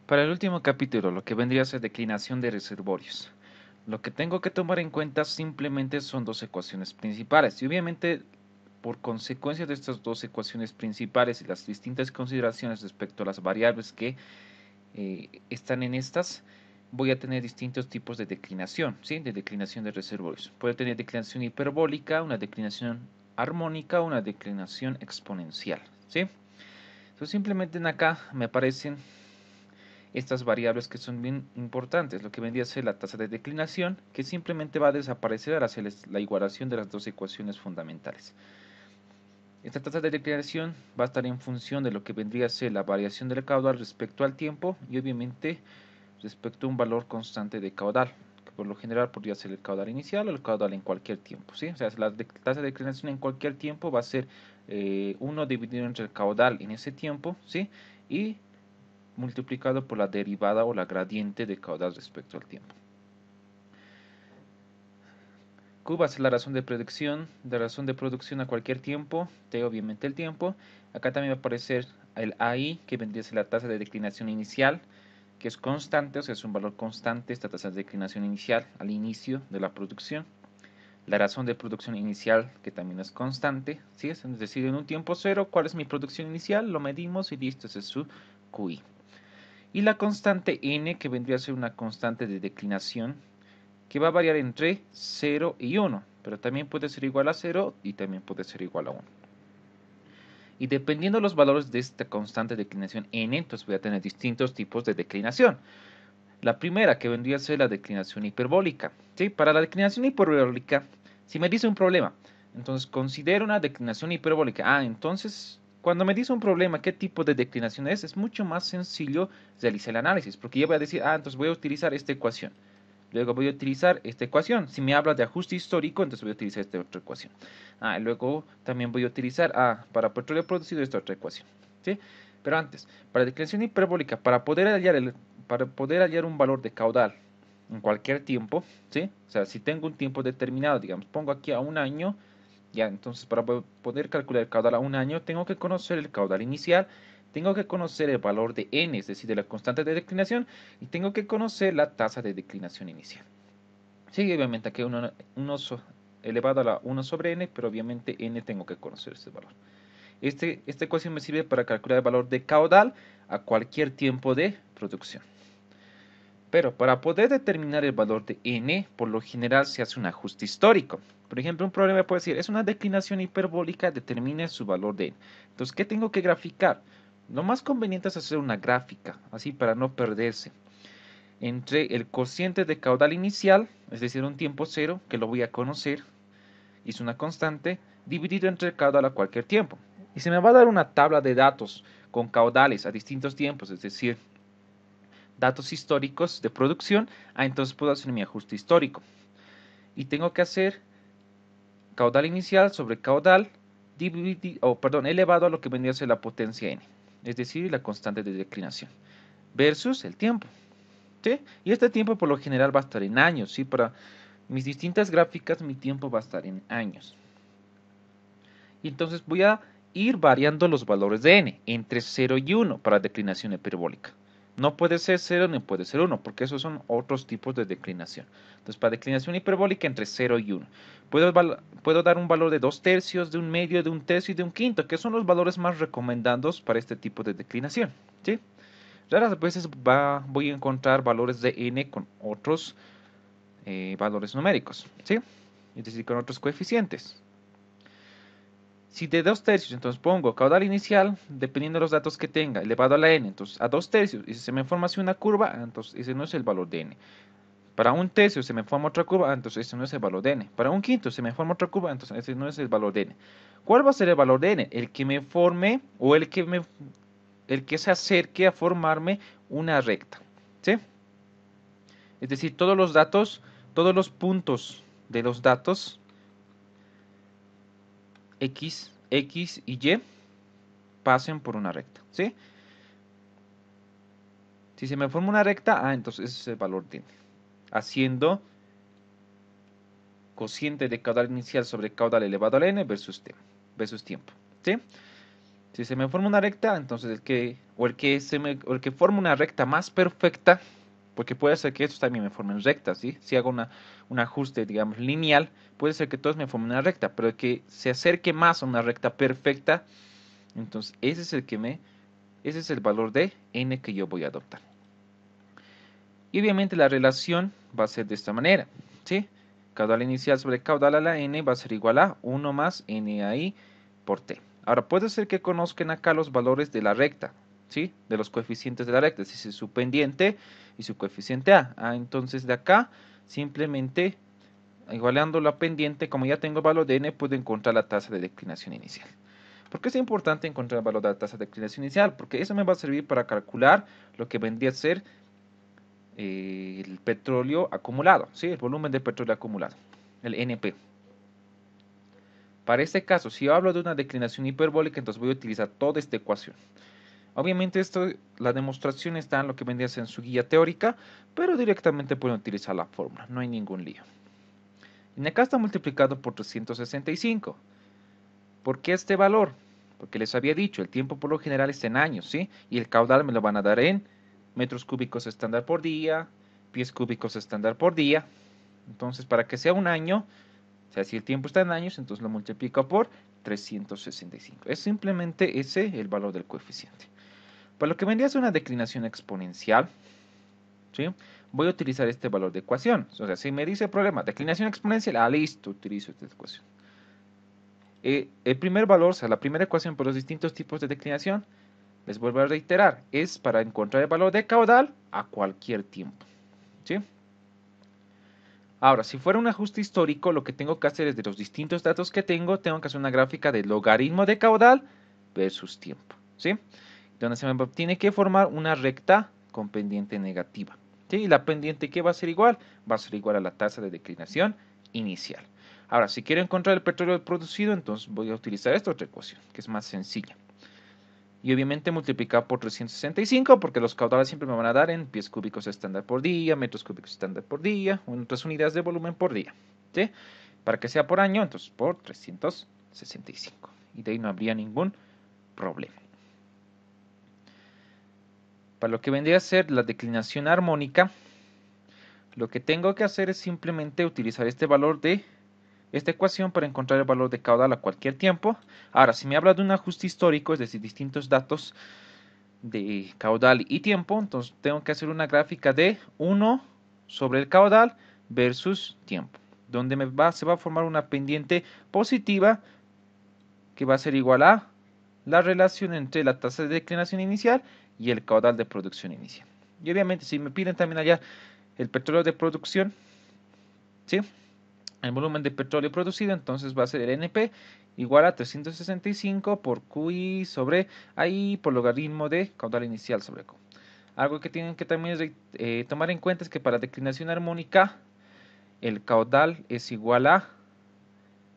Para el último capítulo, lo que vendría a ser declinación de reservorios. Lo que tengo que tomar en cuenta simplemente son dos ecuaciones principales y obviamente por consecuencia de estas dos ecuaciones principales y las distintas consideraciones respecto a las variables que están en estas, voy a tener distintos tipos de declinación, ¿sí? De declinación de reservorios. Puedo tener declinación hiperbólica, una declinación armónica, una declinación exponencial, ¿sí? Entonces simplemente en acá me aparecen estas variables que son bien importantes, lo que vendría a ser la tasa de declinación, que simplemente va a desaparecer al hacer la igualación de las dos ecuaciones fundamentales. Esta tasa de declinación va a estar en función de lo que vendría a ser la variación del caudal respecto al tiempo y obviamente respecto a un valor constante de caudal, que por lo general podría ser el caudal inicial o el caudal en cualquier tiempo, ¿sí? O sea, la tasa de declinación en cualquier tiempo va a ser 1 dividido entre el caudal en ese tiempo, ¿sí? Y multiplicado por la derivada o la gradiente de caudal respecto al tiempo. Q va a ser la razón de producción a cualquier tiempo, T obviamente el tiempo. Acá también va a aparecer el AI, que vendría a ser la tasa de declinación inicial, que es constante, o sea, es un valor constante esta tasa de declinación inicial al inicio de la producción. La razón de producción inicial, que también es constante, ¿sí? Es decir, en un tiempo cero, ¿cuál es mi producción inicial? Lo medimos y listo, ese es su QI. Y la constante n, que vendría a ser una constante de declinación, que va a variar entre 0 y 1, pero también puede ser igual a 0 y también puede ser igual a 1. Y dependiendo de los valores de esta constante de declinación n, entonces voy a tener distintos tipos de declinación. La primera, que vendría a ser la declinación hiperbólica. ¿Sí? Para la declinación hiperbólica, si me dice un problema, entonces considero una declinación hiperbólica. Entonces, cuando me dice un problema, ¿qué tipo de declinación es mucho más sencillo realizar el análisis, porque yo voy a decir, entonces voy a utilizar esta ecuación. Luego voy a utilizar esta ecuación. Si me habla de ajuste histórico, entonces voy a utilizar esta otra ecuación. Luego también voy a utilizar, para petróleo producido, esta otra ecuación. ¿Sí? Pero antes, para declinación hiperbólica, para poder hallar un valor de caudal en cualquier tiempo, ¿sí? O sea, si tengo un tiempo determinado, digamos, pongo aquí a un año, ya, entonces para poder calcular el caudal a un año, tengo que conocer el caudal inicial, tengo que conocer el valor de n, es decir, de la constante de declinación, y tengo que conocer la tasa de declinación inicial. Sí, obviamente aquí 1 elevado a la 1 sobre n, pero obviamente n tengo que conocer ese valor. Esta ecuación me sirve para calcular el valor de caudal a cualquier tiempo de producción. Pero para poder determinar el valor de n, por lo general se hace un ajuste histórico. Por ejemplo, un problema puede decir, es una declinación hiperbólica, determine su valor de n. Entonces, ¿qué tengo que graficar? Lo más conveniente es hacer una gráfica, así para no perderse, entre el cociente de caudal inicial, es decir, un tiempo cero, que lo voy a conocer, es una constante, dividido entre el caudal a cualquier tiempo. Y se me va a dar una tabla de datos con caudales a distintos tiempos, es decir, datos históricos de producción, entonces puedo hacer mi ajuste histórico. Y tengo que hacer caudal inicial sobre caudal elevado a lo que vendría a ser la potencia n, es decir, la constante de declinación, versus el tiempo. ¿Sí? Y este tiempo por lo general va a estar en años, ¿sí? Para mis distintas gráficas mi tiempo va a estar en años. Y entonces voy a ir variando los valores de n entre 0 y 1 para declinación hiperbólica. No puede ser 0 ni puede ser 1, porque esos son otros tipos de declinación. Entonces, para declinación hiperbólica entre 0 y 1. Puedo dar un valor de 2 tercios, de un medio, de un tercio y de un quinto, que son los valores más recomendados para este tipo de declinación. ¿Sí? Raras veces voy a encontrar valores de n con otros valores numéricos. ¿Sí? Es decir, con otros coeficientes. Si de 2 tercios, entonces pongo caudal inicial, dependiendo de los datos que tenga, elevado a la n, entonces a 2 tercios, y si se me forma así una curva, entonces ese no es el valor de n. Para un tercio se me forma otra curva, entonces ese no es el valor de n. Para un quinto se me forma otra curva, entonces ese no es el valor de n. ¿Cuál va a ser el valor de n? El que me forme o el que se acerque a formarme una recta. ¿Sí? Es decir, todos los datos, todos los puntos de los datos X, X y Y pasen por una recta. ¿Sí? Si se me forma una recta, entonces ese es el valor de n. Haciendo cociente de caudal inicial sobre caudal elevado a la n versus tiempo. ¿Sí? Si se me forma una recta, entonces el que forma una recta más perfecta, porque puede ser que estos también me formen rectas, ¿sí? Si hago un ajuste, digamos, lineal, puede ser que todos me formen una recta, pero el que se acerque más a una recta perfecta, entonces ese es el valor de n que yo voy a adoptar. Y obviamente la relación va a ser de esta manera, ¿sí? Caudal inicial sobre caudal a la n va a ser igual a 1 más n por t. Ahora, puede ser que conozcan acá los valores de la recta, ¿sí? De los coeficientes de la recta, es decir, su pendiente y su coeficiente a. Entonces de acá, simplemente igualando la pendiente, como ya tengo el valor de n, puedo encontrar la tasa de declinación inicial. ¿Por qué es importante encontrar el valor de la tasa de declinación inicial? Porque eso me va a servir para calcular lo que vendría a ser el petróleo acumulado, ¿sí? El volumen de petróleo acumulado, el NP. Para este caso, si yo hablo de una declinación hiperbólica, entonces voy a utilizar toda esta ecuación. Obviamente la demostración está en lo que vendría a ser en su guía teórica, pero directamente pueden utilizar la fórmula, no hay ningún lío. Y acá está multiplicado por 365. ¿Por qué este valor? Porque les había dicho, el tiempo por lo general está en años, ¿sí? Y el caudal me lo van a dar en metros cúbicos estándar por día, pies cúbicos estándar por día. Entonces, para que sea un año, o sea, si el tiempo está en años, entonces lo multiplico por 365. Es simplemente ese el valor del coeficiente. Para lo que vendría a ser una declinación exponencial, ¿sí? Voy a utilizar este valor de ecuación. O sea, si me dice el problema, declinación exponencial, listo, utilizo esta ecuación. El primer valor, o sea, la primera ecuación por los distintos tipos de declinación, les vuelvo a reiterar, es para encontrar el valor de caudal a cualquier tiempo, ¿sí? Ahora, si fuera un ajuste histórico, lo que tengo que hacer es de los distintos datos que tengo que hacer una gráfica de logaritmo de caudal versus tiempo, ¿sí? Donde se me tiene que formar una recta con pendiente negativa, ¿sí? Y la pendiente, ¿qué va a ser igual? Va a ser igual a la tasa de declinación inicial. Ahora, si quiero encontrar el petróleo producido, entonces voy a utilizar esta otra ecuación, que es más sencilla. Y obviamente multiplicar por 365, porque los caudales siempre me van a dar en pies cúbicos estándar por día, metros cúbicos estándar por día, o en otras unidades de volumen por día, ¿sí? Para que sea por año, entonces por 365. Y de ahí no habría ningún problema. Para lo que vendría a ser la declinación armónica, lo que tengo que hacer es simplemente utilizar este valor de esta ecuación para encontrar el valor de caudal a cualquier tiempo. Ahora, si me habla de un ajuste histórico, es decir, distintos datos de caudal y tiempo, entonces tengo que hacer una gráfica de 1 sobre el caudal versus tiempo, donde se va a formar una pendiente positiva que va a ser igual a la relación entre la tasa de declinación inicial y el caudal de producción inicial. Y obviamente si me piden también allá el petróleo de producción, ¿sí? El volumen de petróleo producido, entonces va a ser el NP igual a 365 por QI sobre I por logaritmo de caudal inicial sobre Q. Algo que tienen que también tomar en cuenta es que para declinación armónica el caudal es igual a,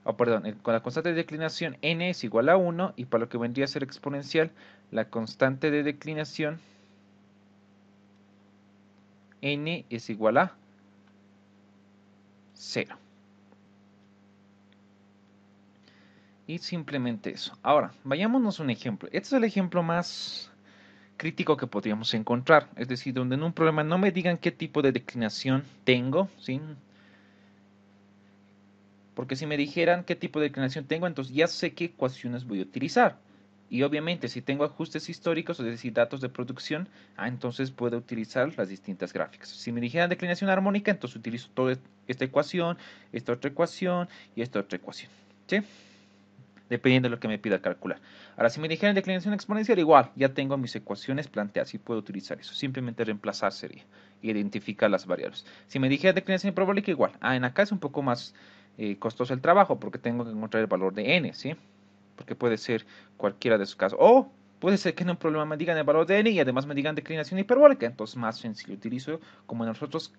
con la constante de declinación n es igual a 1 y para lo que vendría a ser exponencial, la constante de declinación n es igual a 0. Y simplemente eso. Ahora, vayámonos a un ejemplo. Este es el ejemplo más crítico que podríamos encontrar. Es decir, donde en un problema no me digan qué tipo de declinación tengo, ¿sí? Porque si me dijeran qué tipo de declinación tengo, entonces ya sé qué ecuaciones voy a utilizar. Y obviamente, si tengo ajustes históricos, es decir, datos de producción, entonces puedo utilizar las distintas gráficas. Si me dijeran declinación armónica, entonces utilizo toda esta ecuación, esta otra ecuación y esta otra ecuación, ¿sí? Dependiendo de lo que me pida calcular. Ahora, si me dijeran declinación exponencial, igual, ya tengo mis ecuaciones planteadas y puedo utilizar eso. Simplemente reemplazar sería identificar las variables. Si me dijera declinación hiperbólica, igual. En acá es un poco más costoso el trabajo porque tengo que encontrar el valor de n, ¿sí? Porque puede ser cualquiera de esos casos. O puede ser que en un problema me digan el valor de n y además me digan declinación hiperbólica. Entonces, más sencillo. Utilizo, como en los otros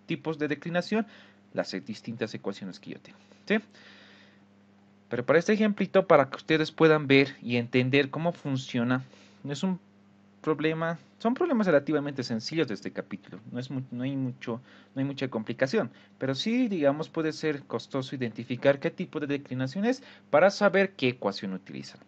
tipos de declinación, las distintas ecuaciones que yo tengo, ¿sí? Pero para este ejemplito, para que ustedes puedan ver y entender cómo funciona, no es un problema, son problemas relativamente sencillos de este capítulo, no hay mucha complicación, pero sí, digamos, puede ser costoso identificar qué tipo de declinación es para saber qué ecuación utilizar.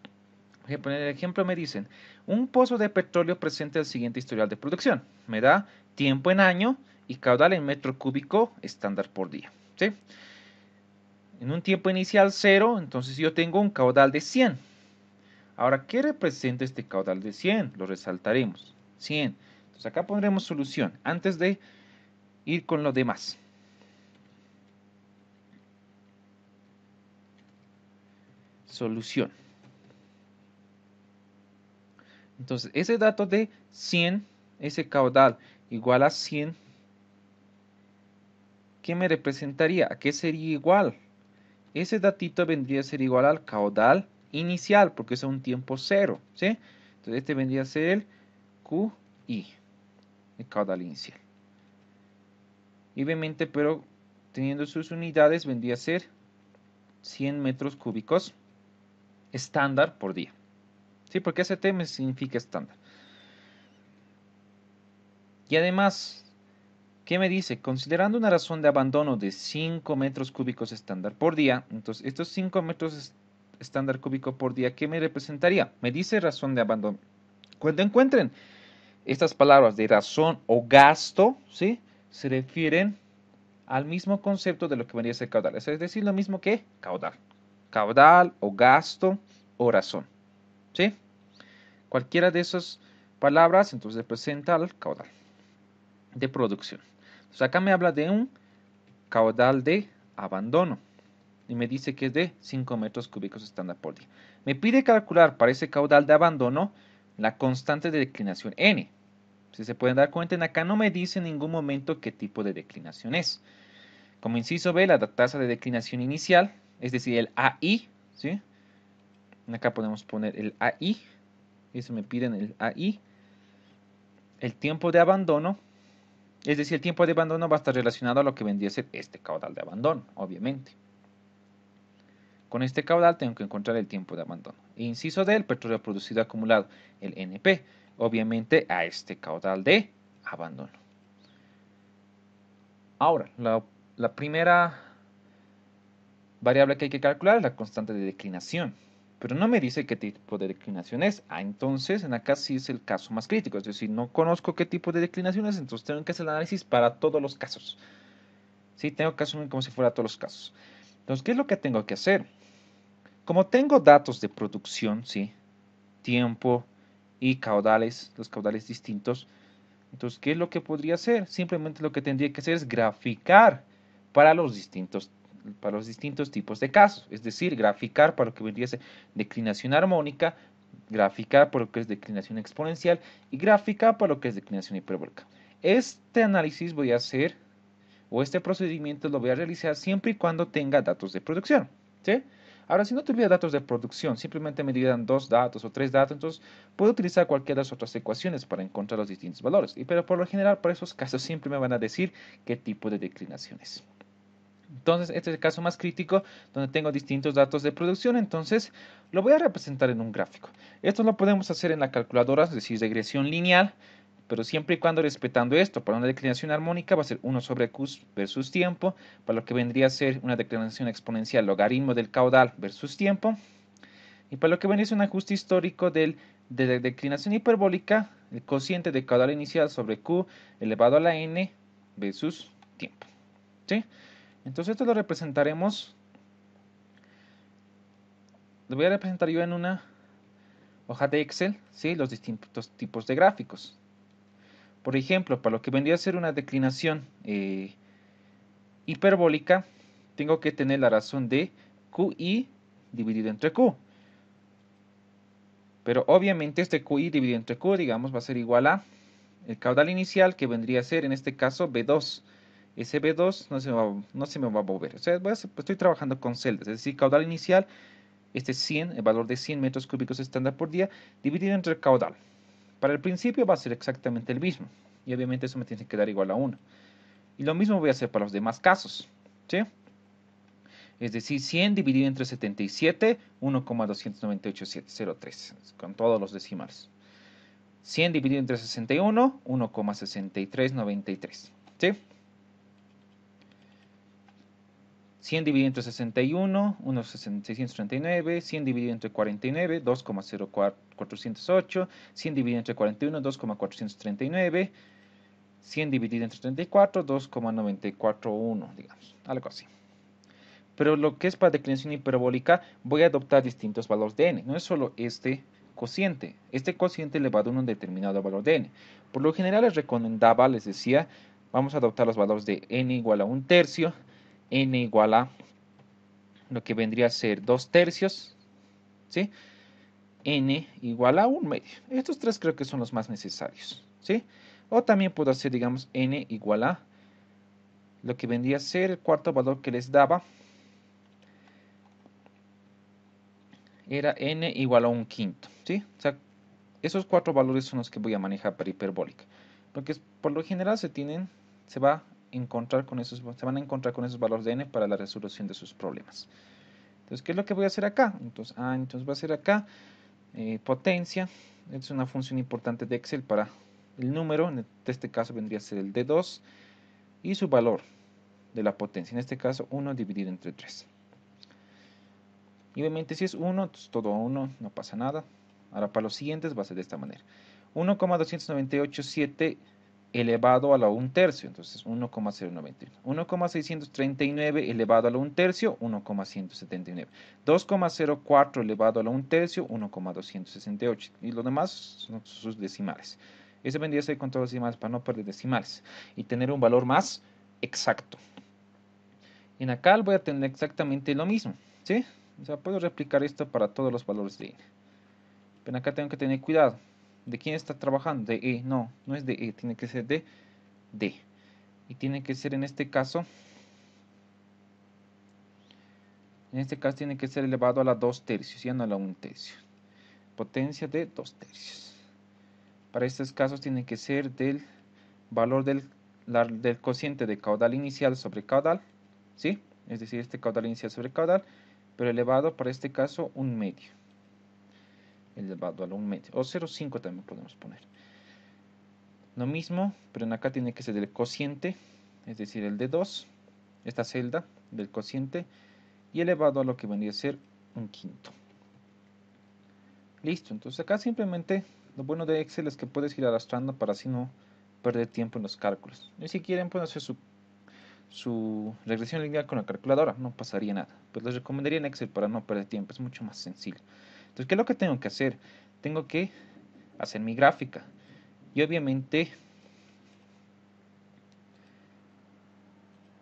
Por ejemplo, en el ejemplo me dicen, un pozo de petróleo presenta el siguiente historial de producción. Me da tiempo en año y caudal en metro cúbico estándar por día. ¿Sí? En un tiempo inicial 0, entonces yo tengo un caudal de 100. Ahora, ¿qué representa este caudal de 100? Lo resaltaremos. 100. Entonces acá pondremos solución antes de ir con lo demás. Solución. Entonces, ese dato de 100, ese caudal igual a 100, ¿qué me representaría? ¿A qué sería igual? Ese datito vendría a ser igual al caudal inicial, porque es un tiempo 0, ¿sí? Entonces, este vendría a ser el QI, el caudal inicial. Y obviamente, pero teniendo sus unidades, vendría a ser 100 metros cúbicos estándar por día. ¿Sí? Porque STM significa estándar. Y además, ¿qué me dice? Considerando una razón de abandono de 5 metros cúbicos estándar por día, entonces estos 5 metros estándar cúbico por día, ¿qué me representaría? Me dice razón de abandono. Cuando encuentren estas palabras de razón o gasto, ¿sí? Se refieren al mismo concepto de lo que vendría a ser caudal. Es decir, lo mismo que caudal. Caudal o gasto o razón. ¿Sí? Cualquiera de esas palabras entonces representa al caudal de producción. Entonces acá me habla de un caudal de abandono y me dice que es de 5 metros cúbicos estándar por día. Me pide calcular para ese caudal de abandono la constante de declinación n. Si se pueden dar cuenta, en acá no me dice en ningún momento qué tipo de declinación es. Como inciso B, la tasa de declinación inicial, es decir, el AI, ¿sí? Acá podemos poner el AI, eso me piden el AI. El tiempo de abandono, es decir, el tiempo de abandono va a estar relacionado a lo que vendría a ser este caudal de abandono, obviamente. Con este caudal tengo que encontrar el tiempo de abandono. E inciso D, el petróleo producido acumulado, el NP, obviamente a este caudal de abandono. Ahora, la primera variable que hay que calcular es la constante de declinación. Pero no me dice qué tipo de declinación es. Entonces, en acá sí es el caso más crítico. Es decir, no conozco qué tipo de declinación es, entonces tengo que hacer el análisis para todos los casos. Sí, tengo que asumir como si fuera todos los casos. Entonces, ¿qué es lo que tengo que hacer? Como tengo datos de producción, ¿sí? Tiempo y caudales, los caudales distintos, entonces, ¿qué es lo que podría hacer? Simplemente lo que tendría que hacer es graficar para los distintos tipos de casos. Es decir, graficar para lo que vendría a ser declinación armónica, graficar para lo que es declinación exponencial y graficar para lo que es declinación hiperbólica. Este análisis voy a hacer, o este procedimiento lo voy a realizar siempre y cuando tenga datos de producción. ¿Sí? Ahora, si no tuviera datos de producción, simplemente me dieran 2 datos o 3 datos, entonces puedo utilizar cualquiera de las otras ecuaciones para encontrar los distintos valores. Pero por lo general, para esos casos siempre me van a decir qué tipo de declinación es. Entonces, este es el caso más crítico, donde tengo distintos datos de producción, entonces lo voy a representar en un gráfico. Esto lo podemos hacer en la calculadora, es decir, regresión lineal, pero siempre y cuando respetando esto. Para una declinación armónica va a ser 1 sobre Q versus tiempo, para lo que vendría a ser una declinación exponencial, logaritmo del caudal versus tiempo, y para lo que vendría a ser un ajuste histórico de la declinación hiperbólica, el cociente de caudal inicial sobre Q elevado a la n versus tiempo. ¿Sí? Entonces esto lo representaremos, lo voy a representar yo en una hoja de Excel, ¿sí? Los distintos tipos de gráficos. Por ejemplo, para lo que vendría a ser una declinación hiperbólica, tengo que tener la razón de QI dividido entre Q. Pero obviamente este QI dividido entre Q, digamos, va a ser igual a el caudal inicial, que vendría a ser en este caso B2. Ese B2 no se me va a mover. O sea, estoy trabajando con celdas, es decir, caudal inicial, este 100, el valor de 100 metros cúbicos estándar por día, dividido entre el caudal. Para el principio va a ser exactamente el mismo. Y obviamente eso me tiene que dar igual a 1. Y lo mismo voy a hacer para los demás casos. ¿Sí? Es decir, 100 dividido entre 77, 1,298,703, con todos los decimales. 100 dividido entre 61, 1,6393. ¿Sí? 100 dividido entre 61, 639, 100 dividido entre 49, 2,0408, 100 dividido entre 41, 2,439, 100 dividido entre 34, 2,941, digamos, algo así. Pero lo que es para declinación hiperbólica, voy a adoptar distintos valores de n. No es solo este cociente. Este cociente elevado a un determinado valor de n. Por lo general les recomendaba, les decía, vamos a adoptar los valores de n igual a 1/3, n igual a lo que vendría a ser 2/3, ¿sí? N igual a 1/2. Estos tres creo que son los más necesarios, ¿sí? O también puedo hacer, digamos, n igual a lo que vendría a ser el cuarto valor que les daba, era n igual a 1/5, ¿sí? O sea, esos cuatro valores son los que voy a manejar para hiperbólica. Porque por lo general se van a encontrar con esos valores de n para la resolución de sus problemas. Entonces, ¿qué es lo que voy a hacer acá? Entonces voy a hacer acá potencia. Es una función importante de Excel para el número. En este caso vendría a ser el D2 y su valor de la potencia. En este caso, 1 dividido entre 3. Y obviamente si es 1, entonces todo 1, no pasa nada. Ahora para los siguientes va a ser de esta manera. 1,2987 elevado a la 1/3, entonces 1,091. 1,639 elevado a la 1/3, 1,179. 2,04 elevado a la 1/3, 1,268. Y lo demás son sus decimales. Eso vendría a ser con todos los decimales para no perder decimales y tener un valor más exacto. En acá voy a tener exactamente lo mismo, ¿sí? O sea, puedo replicar esto para todos los valores de n. Pero acá tengo que tener cuidado. ¿De quién está trabajando? De E. No, no es de E, tiene que ser de D. Y tiene que ser en este caso tiene que ser elevado a la 2/3, ya no a la 1/3. Potencia de 2/3. Para estos casos tiene que ser del valor del cociente de caudal inicial sobre caudal, ¿sí? Es decir, este caudal inicial sobre caudal, pero elevado para este caso 1/2. Elevado a la 1/2. O 0,5 también podemos poner. Lo mismo, pero en acá tiene que ser del cociente, es decir, el de 2, esta celda del cociente, y elevado a lo que vendría a ser 1/5. Listo, entonces acá simplemente lo bueno de Excel es que puedes ir arrastrando para así no perder tiempo en los cálculos. Y si quieren pueden hacer su regresión lineal con la calculadora, no pasaría nada. Pues les recomendaría en Excel para no perder tiempo, es mucho más sencillo. Entonces, ¿qué es lo que tengo que hacer? Tengo que hacer mi gráfica. Y obviamente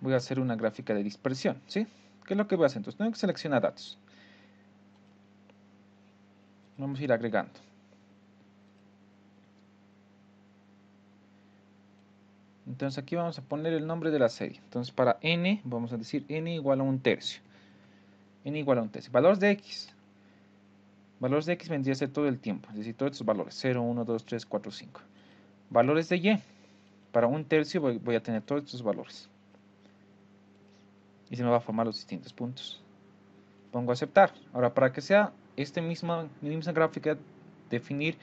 voy a hacer una gráfica de dispersión, ¿sí? ¿Qué es lo que voy a hacer? Entonces, tengo que seleccionar datos. Vamos a ir agregando. Entonces, aquí vamos a poner el nombre de la serie. Entonces, para n, vamos a decir n igual a 1/3. N igual a 1/3. Valores de x. Valores de x vendría a ser todo el tiempo, es decir, todos estos valores. 0, 1, 2, 3, 4, 5. Valores de y. Para 1/3 voy a tener todos estos valores. Y se me va a formar los distintos puntos. Pongo aceptar. Ahora, para que sea mi misma gráfica, definir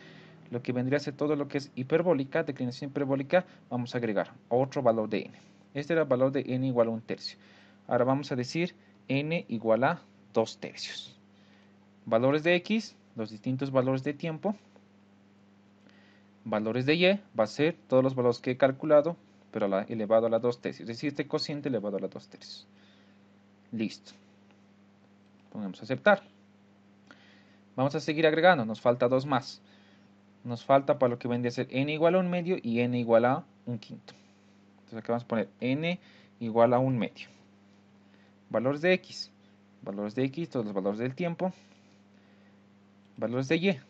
lo que vendría a ser todo lo que es hiperbólica, declinación hiperbólica, vamos a agregar otro valor de n. Este era el valor de n igual a 1/3. Ahora vamos a decir n igual a 2/3. Valores de x, los distintos valores de tiempo. Valores de y, va a ser todos los valores que he calculado, pero elevado a la 2/3. Es decir, este cociente elevado a la 2/3. Listo. Ponemos aceptar. Vamos a seguir agregando, nos falta dos más. Nos falta para lo que vendría a ser n igual a 1/2 y n igual a 1/5. Entonces aquí vamos a poner n igual a 1/2. Valores de x. Valores de x, todos los valores del tiempo. Valores de y.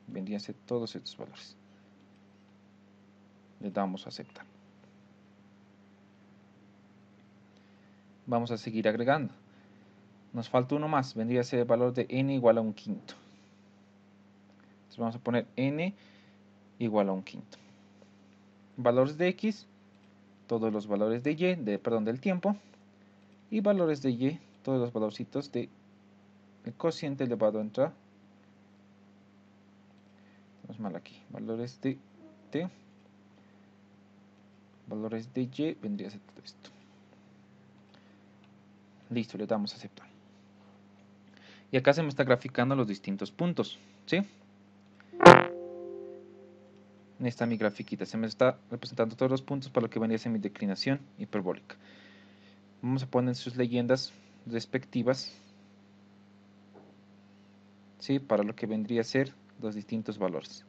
Vendrían a ser todos estos valores. Le damos a aceptar. Vamos a seguir agregando. Nos falta uno más. Vendría a ser el valor de n igual a 1/5. Entonces vamos a poner n igual a 1/5. Valores de x. Todos los valores de y, del tiempo. Y valores de y, todos los valorcitos de el cociente elevado entre, tenemos mal aquí, valores de t, valores de y, vendría a ser todo esto. Listo, le damos a aceptar. Y acá se me está graficando los distintos puntos, ¿sí? En esta mi grafiquita se me está representando todos los puntos para lo que vendría a ser mi declinación hiperbólica. Vamos a poner sus leyendas respectivas, ¿sí? Para lo que vendría a ser los distintos valores.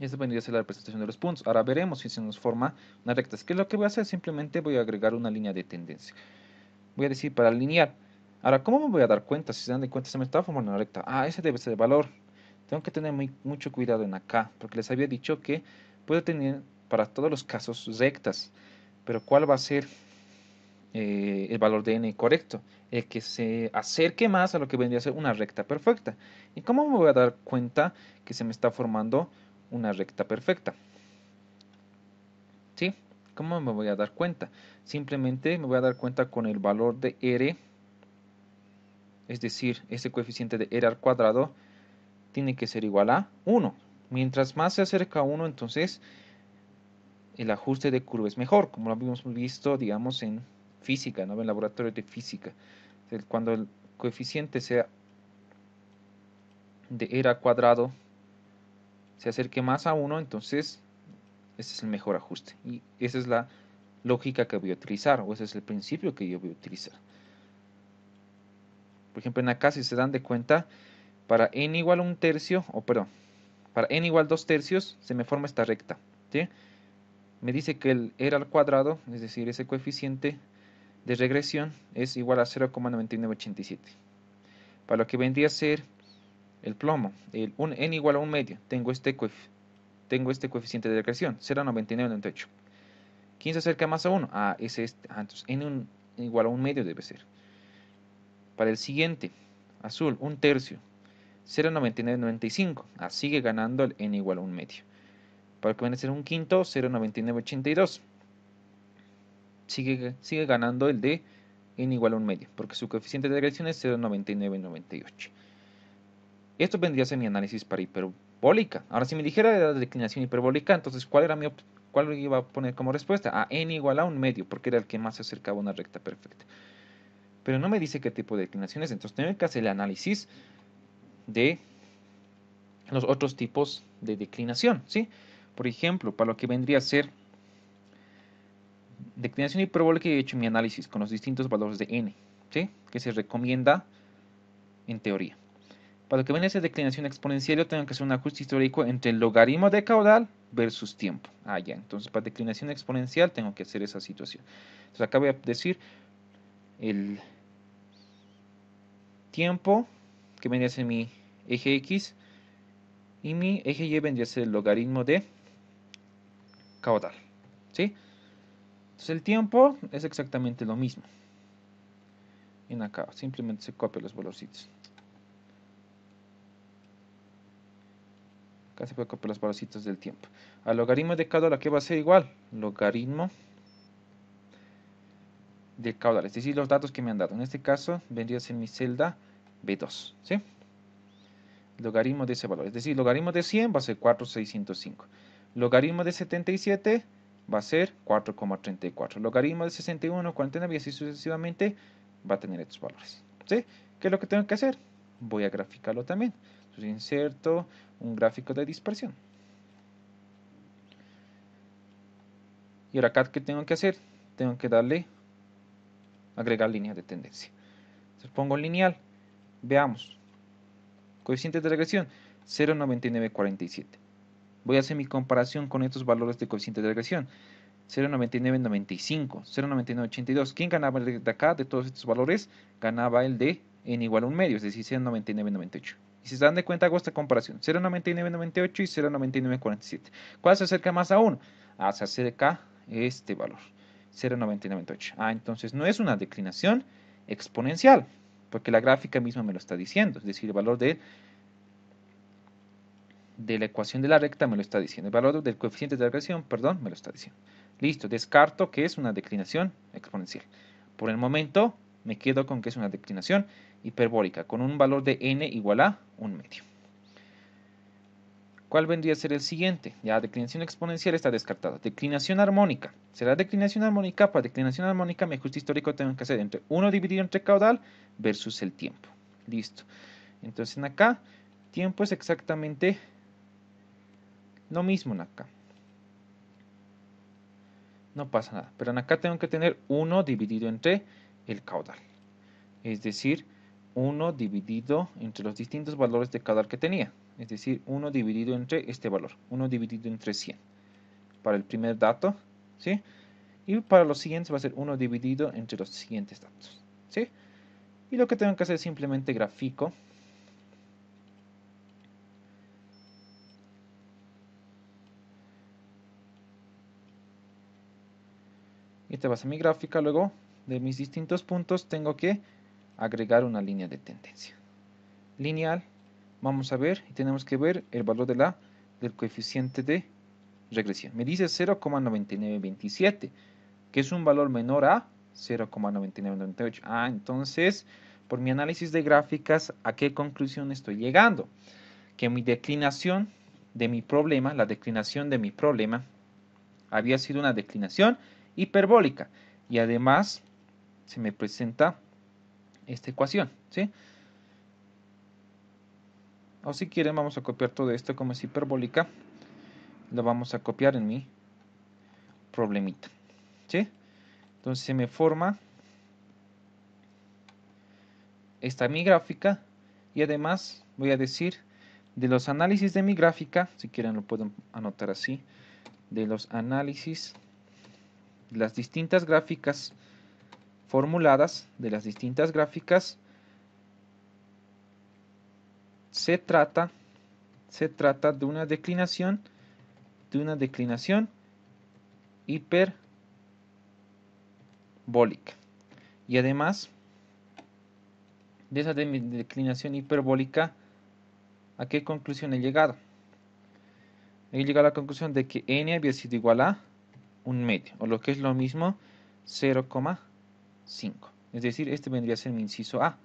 Y esta vendría a ser la representación de los puntos. Ahora veremos si se nos forma una recta. ¿Qué es lo que voy a hacer? Simplemente voy a agregar una línea de tendencia. Voy a decir para lineal. Ahora, ¿cómo me voy a dar cuenta? Si se dan de cuenta, se me está formando una recta. Ah, ese debe ser el valor. Tengo que tener mucho cuidado en acá, porque les había dicho que puedo tener para todos los casos rectas. Pero ¿cuál va a ser el valor de n correcto? El que se acerque más a lo que vendría a ser una recta perfecta. ¿Y cómo me voy a dar cuenta que se me está formando una recta perfecta? ¿Sí? ¿Cómo me voy a dar cuenta? Simplemente me voy a dar cuenta con el valor de r, es decir, ese coeficiente de r al cuadrado tiene que ser igual a 1. Mientras más se acerca a 1, entonces el ajuste de curva es mejor, como lo habíamos visto, digamos, en física, ¿no? En laboratorio de física. Cuando el coeficiente sea de r al cuadrado se acerque más a 1, entonces ese es el mejor ajuste. Y esa es la lógica que voy a utilizar, o ese es el principio que yo voy a utilizar. Por ejemplo, en acá, si se dan de cuenta, para n igual a 1/3, o perdón, para n igual a 2/3, se me forma esta recta, ¿sí? Me dice que el r al cuadrado, es decir, ese coeficiente de regresión, es igual a 0,9987. Para lo que vendría a ser el plomo, n igual a 1/2, tengo este coeficiente de regresión, 0,9998. ¿Quién se acerca más a 1? Ah, es este. Ah, entonces n igual a 1/2 debe ser. Para el siguiente, azul, 1/3, 0,9995. Ah, sigue ganando el n igual a 1/2. Para lo que viene a ser un quinto, 0,9982. Sigue ganando el de n igual a 1/2, porque su coeficiente de regresión es 0,9998. Esto vendría a ser mi análisis para hiperbólica. Ahora, si me dijera la declinación hiperbólica, entonces, ¿cuál iba a poner como respuesta? A n igual a 1/2, porque era el que más se acercaba a una recta perfecta. Pero no me dice qué tipo de declinación es, entonces tengo que hacer el análisis de los otros tipos de declinación, ¿sí? Por ejemplo, para lo que vendría a ser declinación hiperbólica, he hecho mi análisis con los distintos valores de n, ¿sí? Que se recomienda en teoría. Para lo que viene a ser declinación exponencial, yo tengo que hacer un ajuste histórico entre el logaritmo de caudal versus tiempo. Ah, ya. Entonces, para declinación exponencial tengo que hacer esa situación. Entonces, acá voy a decir el tiempo, que vendría a ser mi eje X, y mi eje Y vendría a ser el logaritmo de caudal, ¿sí? Entonces, el tiempo es exactamente lo mismo. En acá, simplemente se copia los valorcitos. Acá se puede copiar los valorcitos del tiempo. Al logaritmo de caudal, ¿qué va a ser igual? Logaritmo de caudal, es decir, los datos que me han dado. En este caso, vendría a ser mi celda B2, ¿sí? Logaritmo de ese valor, es decir, logaritmo de 100 va a ser 4,605. Logaritmo de 77 va a ser 4,34. Logaritmo de 61, 49 y así sucesivamente va a tener estos valores, ¿sí? ¿Qué es lo que tengo que hacer? Voy a graficarlo también. Entonces inserto un gráfico de dispersión. Y ahora acá, ¿qué tengo que hacer? Tengo que agregar línea de tendencia. Entonces pongo lineal. Veamos. Coeficiente de regresión, 0,9947. Voy a hacer mi comparación con estos valores de coeficiente de regresión. 0,9995, 0,9982. ¿Quién ganaba el de acá, de todos estos valores? Ganaba el de n igual a 1/2, es decir, 0,9998. Y si se dan de cuenta, hago esta comparación. 0,9998 y 0,9947. ¿Cuál se acerca más a 1? Ah, se acerca este valor, 0,9998. Ah, entonces no es una declinación exponencial, porque la gráfica misma me lo está diciendo. Es decir, el valor de la ecuación de la recta me lo está diciendo. El valor del coeficiente de regresión, perdón, me lo está diciendo. Listo, descarto que es una declinación exponencial. Por el momento me quedo con que es una declinación hiperbólica, con un valor de n igual a 1/2. ¿Cuál vendría a ser el siguiente? Ya, declinación exponencial está descartado. Declinación armónica. ¿Será declinación armónica? Para declinación armónica, mi ajuste histórico tengo que hacer entre 1 dividido entre caudal versus el tiempo. Listo. Entonces, en acá, tiempo es exactamente lo mismo en acá. No pasa nada. Pero en acá tengo que tener 1 dividido entre el caudal. Es decir, 1 dividido entre los distintos valores de caudal que tenía. Es decir, 1 dividido entre este valor. 1 dividido entre 100. Para el primer dato, ¿sí? Y para los siguientes va a ser 1 dividido entre los siguientes datos, ¿sí? Y lo que tengo que hacer es simplemente grafico. Esta va a ser mi gráfica. Luego, de mis distintos puntos, tengo que agregar una línea de tendencia. Lineal, vamos a ver, y tenemos que ver el valor del coeficiente de regresión. Me dice 0,9927, que es un valor menor a 0,9998. Entonces, por mi análisis de gráficas, ¿a qué conclusión estoy llegando? Que mi declinación de mi problema, la declinación de mi problema, había sido una declinación hiperbólica. Y además, se me presenta esta ecuación, ¿sí? O si quieren, vamos a copiar todo esto como es hiperbólica. Lo vamos a copiar en mi problemita, ¿sí? Entonces se me forma esta mi gráfica y además voy a decir de los análisis de mi gráfica, si quieren lo pueden anotar así, de los análisis de las distintas gráficas formuladas, de las distintas gráficas, se trata de una declinación hiperbólica. Y además de esa declinación hiperbólica, ¿a qué conclusión he llegado? He llegado a la conclusión de que n había sido igual a un medio, o lo que es lo mismo, 0,5. Es decir, este vendría a ser mi inciso A.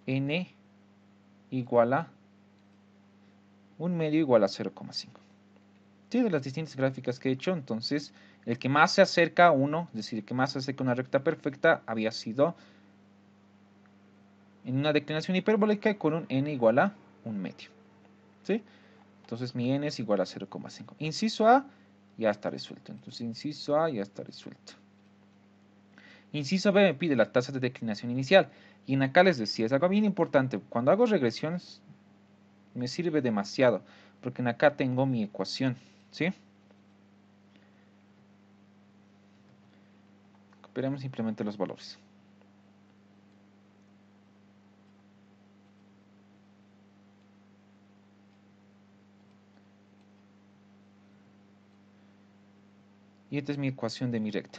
N igual a un medio igual a 0,5. Sí, de las distintas gráficas que he hecho, entonces el que más se acerca a 1, es decir, el que más se acerca a una recta perfecta, había sido en una declinación hiperbólica con un n igual a un medio. ¿Sí? Entonces mi n es igual a 0,5. Inciso A ya está resuelto. Entonces inciso A ya está resuelto. Inciso B me pide la tasa de declinación inicial. Y en acá les decía, es algo bien importante. Cuando hago regresiones me sirve demasiado. Porque en acá tengo mi ecuación. ¿Sí? Copiaremos simplemente los valores. Y esta es mi ecuación de mi recta.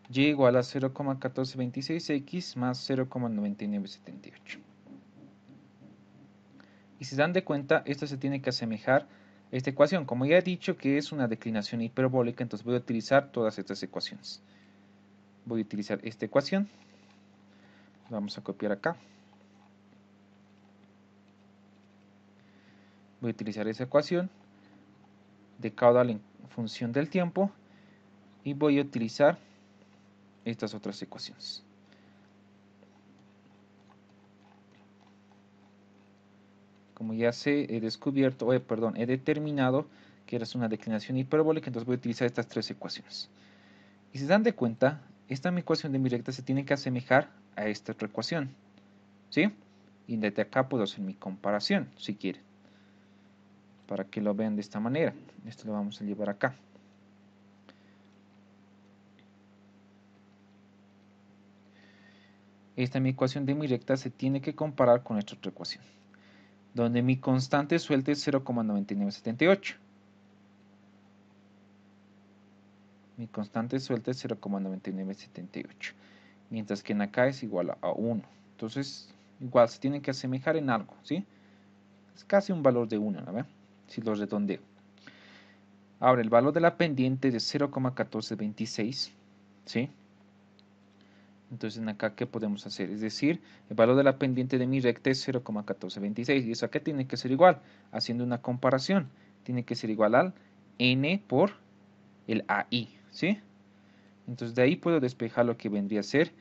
Y igual a 0,1426x más 0,9978. Y si se dan de cuenta, esto se tiene que asemejar a esta ecuación. Como ya he dicho que es una declinación hiperbólica, entonces voy a utilizar todas estas ecuaciones. Voy a utilizar esta ecuación. La vamos a copiar acá. Voy a utilizar esa ecuación de caudal en función del tiempo. Y voy a utilizar estas otras ecuaciones. Como ya he determinado que es una declinación hiperbólica, entonces voy a utilizar estas tres ecuaciones. Y si se dan de cuenta, esta mi ecuación de mi recta se tiene que asemejar a esta otra ecuación, ¿sí? Y desde acá puedo hacer mi comparación, si quieren, para que lo vean de esta manera. Esto lo vamos a llevar acá. Esta mi ecuación de mi recta se tiene que comparar con esta otra ecuación, donde mi constante suelta es 0,9978. Mi constante suelta es 0,9978. Mientras que en acá es igual a 1. Entonces, igual se tienen que asemejar en algo, ¿sí? Es casi un valor de 1, ¿no? Si lo redondeo. Ahora, el valor de la pendiente de 0,1426, ¿sí? Entonces en acá, ¿qué podemos hacer? Es decir, el valor de la pendiente de mi recta es 0,1426 y eso acá tiene que ser igual, haciendo una comparación, tiene que ser igual al n por el AI, ¿sí? Entonces de ahí puedo despejar lo que vendría a ser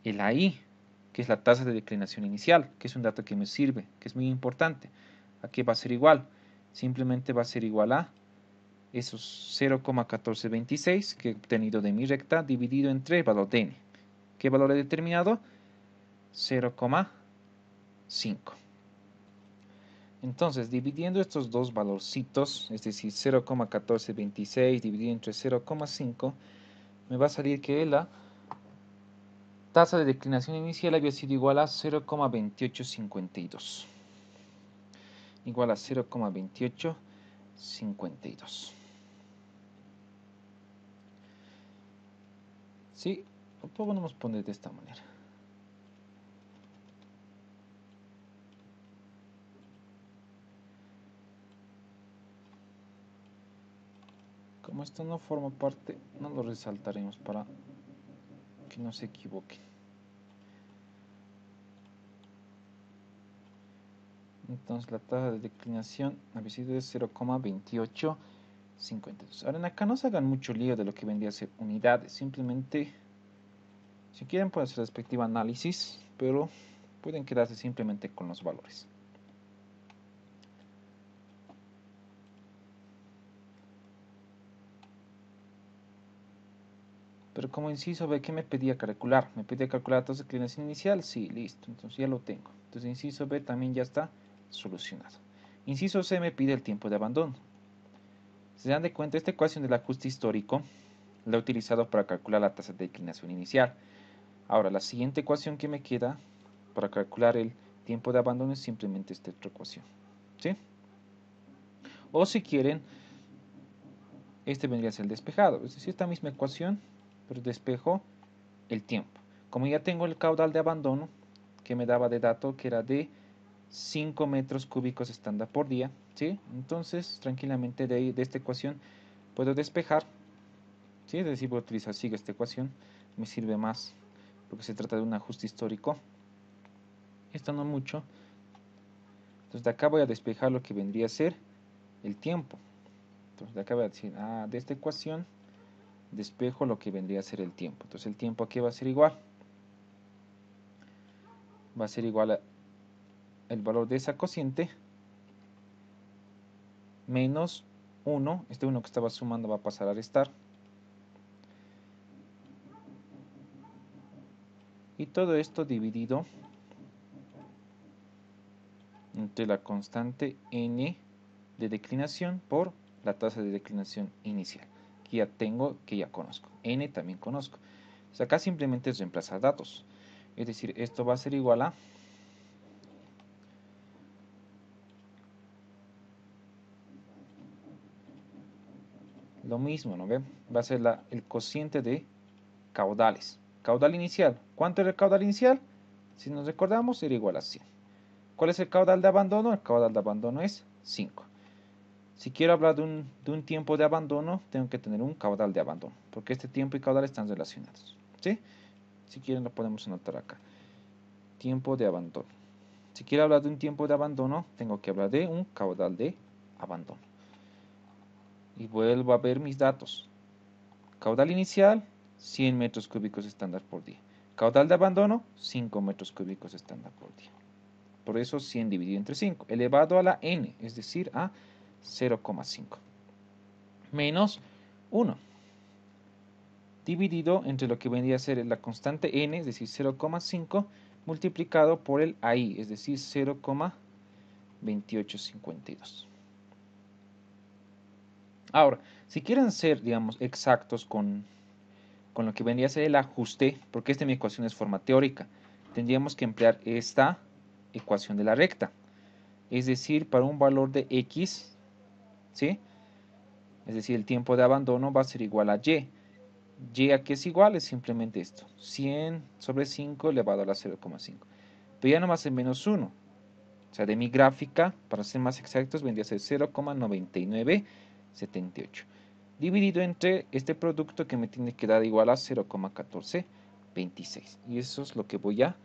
el AI, que es la tasa de declinación inicial, que es un dato que me sirve, que es muy importante. Aquí va a ser igual, simplemente va a ser igual a esos 0,1426 que he obtenido de mi recta dividido entre el valor de n. ¿Qué valor he determinado? 0,5. Entonces, dividiendo estos dos valorcitos, es decir, 0,1426 dividido entre 0,5, me va a salir que la tasa de declinación inicial había sido igual a 0,2852. Igual a 0,2852. ¿Sí? Lo podemos poner de esta manera. Como esto no forma parte, no lo resaltaremos para que no se equivoquen. Entonces la tasa de declinación había sido de 0,2852. Ahora en acá no se hagan mucho lío de lo que vendría a ser unidades. Simplemente, si quieren pueden hacer respectivo análisis, pero pueden quedarse simplemente con los valores. Pero como inciso B, ¿qué me pedía calcular? ¿Me pedía calcular la tasa de declinación inicial? Sí, listo, entonces ya lo tengo. Entonces inciso B también ya está solucionado. Inciso C me pide el tiempo de abandono. Si se dan de cuenta, esta ecuación del ajuste histórico la he utilizado para calcular la tasa de declinación inicial. Ahora, la siguiente ecuación que me queda para calcular el tiempo de abandono es simplemente esta otra ecuación, ¿sí? O si quieren, este vendría a ser el despejado, es decir, esta misma ecuación, pero despejo el tiempo. Como ya tengo el caudal de abandono, que me daba de dato que era de 5 metros cúbicos estándar por día, ¿sí? Entonces, tranquilamente de esta ecuación puedo despejar, ¿sí? Es decir, voy a utilizar sigue esta ecuación, me sirve más porque se trata de un ajuste histórico. Esto no mucho. Entonces de acá voy a despejar lo que vendría a ser el tiempo. Entonces de acá voy a decir, de esta ecuación despejo lo que vendría a ser el tiempo. Entonces el tiempo aquí va a ser igual. Va a ser igual a el valor de esa cociente menos 1. Este 1 que estaba sumando va a pasar a restar. Y todo esto dividido entre la constante n de declinación por la tasa de declinación inicial, que ya tengo, que ya conozco. N también conozco. Entonces acá simplemente es reemplazar datos. Es decir, esto va a ser igual a lo mismo, ¿no ven? Va a ser el cociente de caudales. Caudal inicial. ¿Cuánto era el caudal inicial? Si nos recordamos, era igual a 100. ¿Cuál es el caudal de abandono? El caudal de abandono es 5. Si quiero hablar de un tiempo de abandono, tengo que tener un caudal de abandono, porque este tiempo y caudal están relacionados, ¿sí? Si quieren lo podemos anotar acá. Tiempo de abandono. Si quiero hablar de un tiempo de abandono, tengo que hablar de un caudal de abandono. Y vuelvo a ver mis datos. Caudal inicial, 100 metros cúbicos estándar por día. Caudal de abandono, 5 metros cúbicos estándar por día. Por eso 100 dividido entre 5, elevado a la n, es decir, a 0,5. Menos 1, dividido entre lo que vendría a ser la constante n, es decir, 0,5, multiplicado por el AI, es decir, 0,2852. Ahora, si quieren ser, digamos, exactos con lo que vendría a ser el ajuste, porque esta mi ecuación es forma teórica, tendríamos que emplear esta ecuación de la recta. Es decir, para un valor de x, ¿sí? Es decir, el tiempo de abandono va a ser igual a y. Y a qué es igual, es simplemente esto. 100 sobre 5 elevado a la 0,5. Pero ya nomás en menos 1. O sea, de mi gráfica, para ser más exactos, vendría a ser 0,9978. Dividido entre este producto que me tiene que dar igual a 0,1426. 26. Y eso es lo que voy a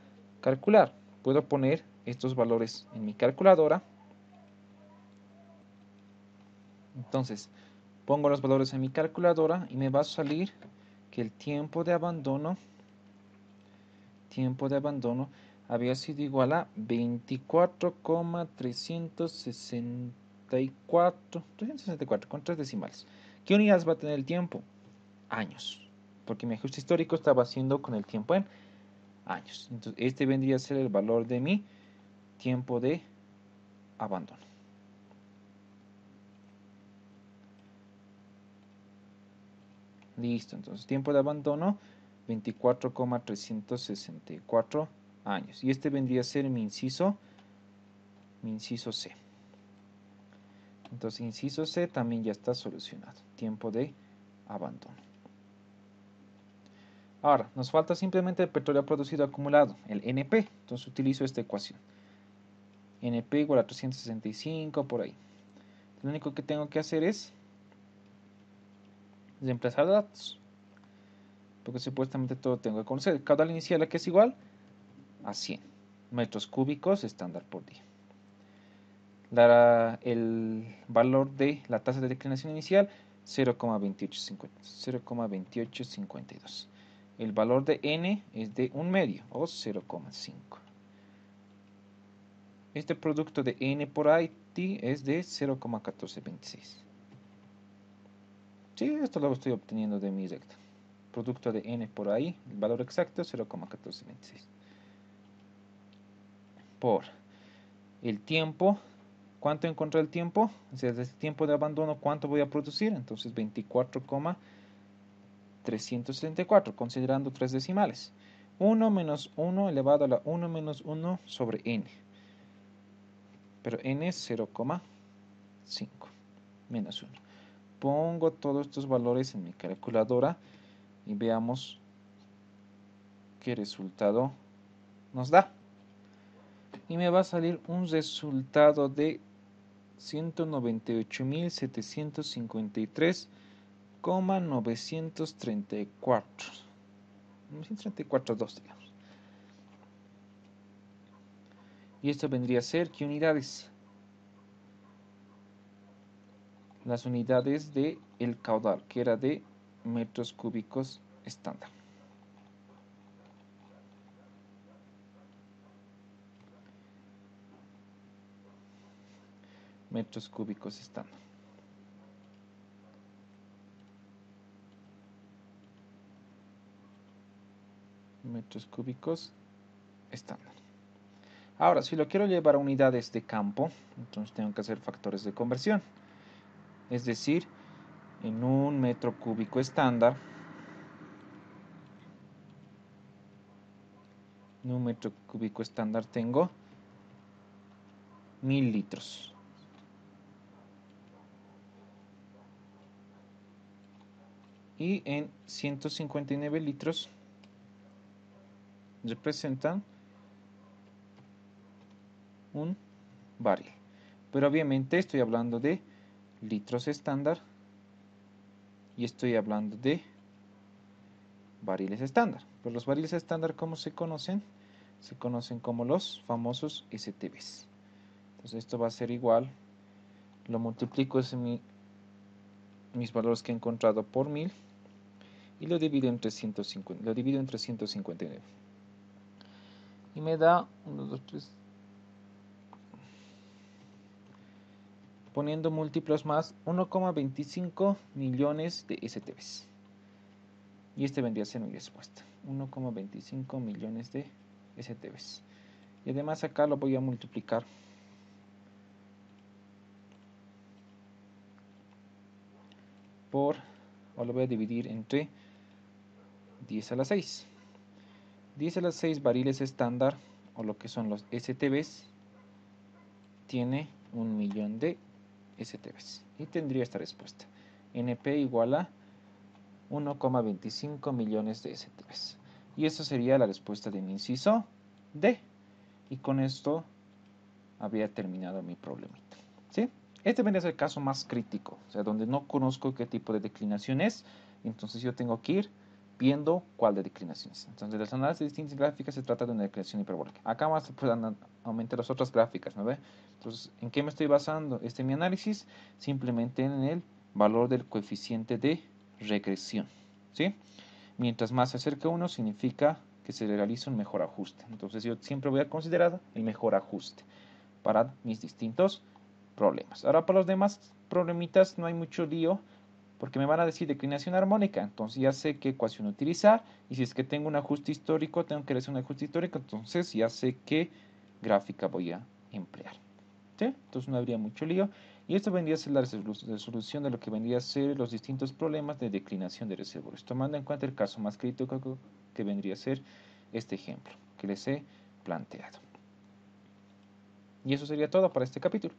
calcular. Puedo poner estos valores en mi calculadora. Entonces, pongo los valores en mi calculadora y me va a salir que el tiempo de abandono había sido igual a 24,364 con 3 decimales. ¿Qué unidades va a tener el tiempo? Años, porque mi ajuste histórico estaba haciendo con el tiempo en años. Entonces, este vendría a ser el valor de mi tiempo de abandono. Listo, entonces tiempo de abandono 24,364 años. Y este vendría a ser mi inciso C. Entonces, inciso C también ya está solucionado. Tiempo de abandono. Ahora, nos falta simplemente el petróleo producido acumulado, el NP. Entonces, utilizo esta ecuación. NP igual a 365, por ahí. Lo único que tengo que hacer es reemplazar datos. Porque supuestamente todo tengo que conocer. El caudal inicial aquí es igual a 100 metros cúbicos estándar por día. El valor de la tasa de declinación inicial 0,2852. El valor de n es de 1 medio o 0,5. Este producto de n por IT es de 0,1426. Sí, esto lo estoy obteniendo de mi recta. Producto de n por ahí, el valor exacto 0,1426. Por el tiempo. ¿Cuánto encontré el tiempo? O sea, desde el tiempo de abandono, ¿cuánto voy a producir? Entonces 24,374, considerando 3 decimales. 1 menos 1 elevado a la 1 menos 1 sobre n. Pero n es 0,5 menos 1. Pongo todos estos valores en mi calculadora y veamos qué resultado nos da. Y me va a salir un resultado de 198.753,934. 934,2, digamos. Y esto vendría a ser, ¿qué unidades? Las unidades de el caudal, que era de metros cúbicos estándar. Metros cúbicos estándar. Metros cúbicos estándar. Ahora, si lo quiero llevar a unidades de campo, entonces tengo que hacer factores de conversión. Es decir, en un metro cúbico estándar, tengo 1000 litros. Y en 159 litros representan un barril. Pero obviamente estoy hablando de litros estándar y estoy hablando de barriles estándar. Pero los barriles estándar, ¿cómo se conocen? Se conocen como los famosos STBs. Entonces esto va a ser igual, lo multiplico mis valores que he encontrado por 1000 y lo divido entre 159. Y me da 1, 2, 3. Poniendo múltiplos más, 1,25 millones de STBs. Y este vendría a ser mi respuesta. 1,25 millones de STBs. Y además acá lo voy a multiplicar o lo voy a dividir entre 10 a la 6. 10 a la 6 barriles estándar, o lo que son los STBs, tiene 1 millón de STBs. Y tendría esta respuesta. NP igual a 1,25 millones de STBs. Y eso sería la respuesta de mi inciso D. Y con esto habría terminado mi problemita. ¿Sí? Este vendría a ser el caso más crítico, o sea, donde no conozco qué tipo de declinación es. Entonces yo tengo que ir viendo cuál de declinaciones. Entonces, los análisis de distintas gráficas se trata de una declinación hiperbólica. Acá más se pueden aumentar las otras gráficas, ¿no ve? Entonces, ¿en qué me estoy basando mi análisis? Simplemente en el valor del coeficiente de regresión, ¿sí? Mientras más se acerca uno, significa que se realiza un mejor ajuste. Entonces, yo siempre voy a considerar el mejor ajuste para mis distintos problemas. Ahora, para los demás problemitas no hay mucho lío, porque me van a decir declinación armónica, entonces ya sé qué ecuación utilizar, y si es que tengo un ajuste histórico, tengo que hacer un ajuste histórico, entonces ya sé qué gráfica voy a emplear. ¿Sí? Entonces no habría mucho lío, y esto vendría a ser la resolución de lo que vendría a ser los distintos problemas de declinación de reservorios, tomando en cuenta el caso más crítico que vendría a ser este ejemplo que les he planteado. Y eso sería todo para este capítulo.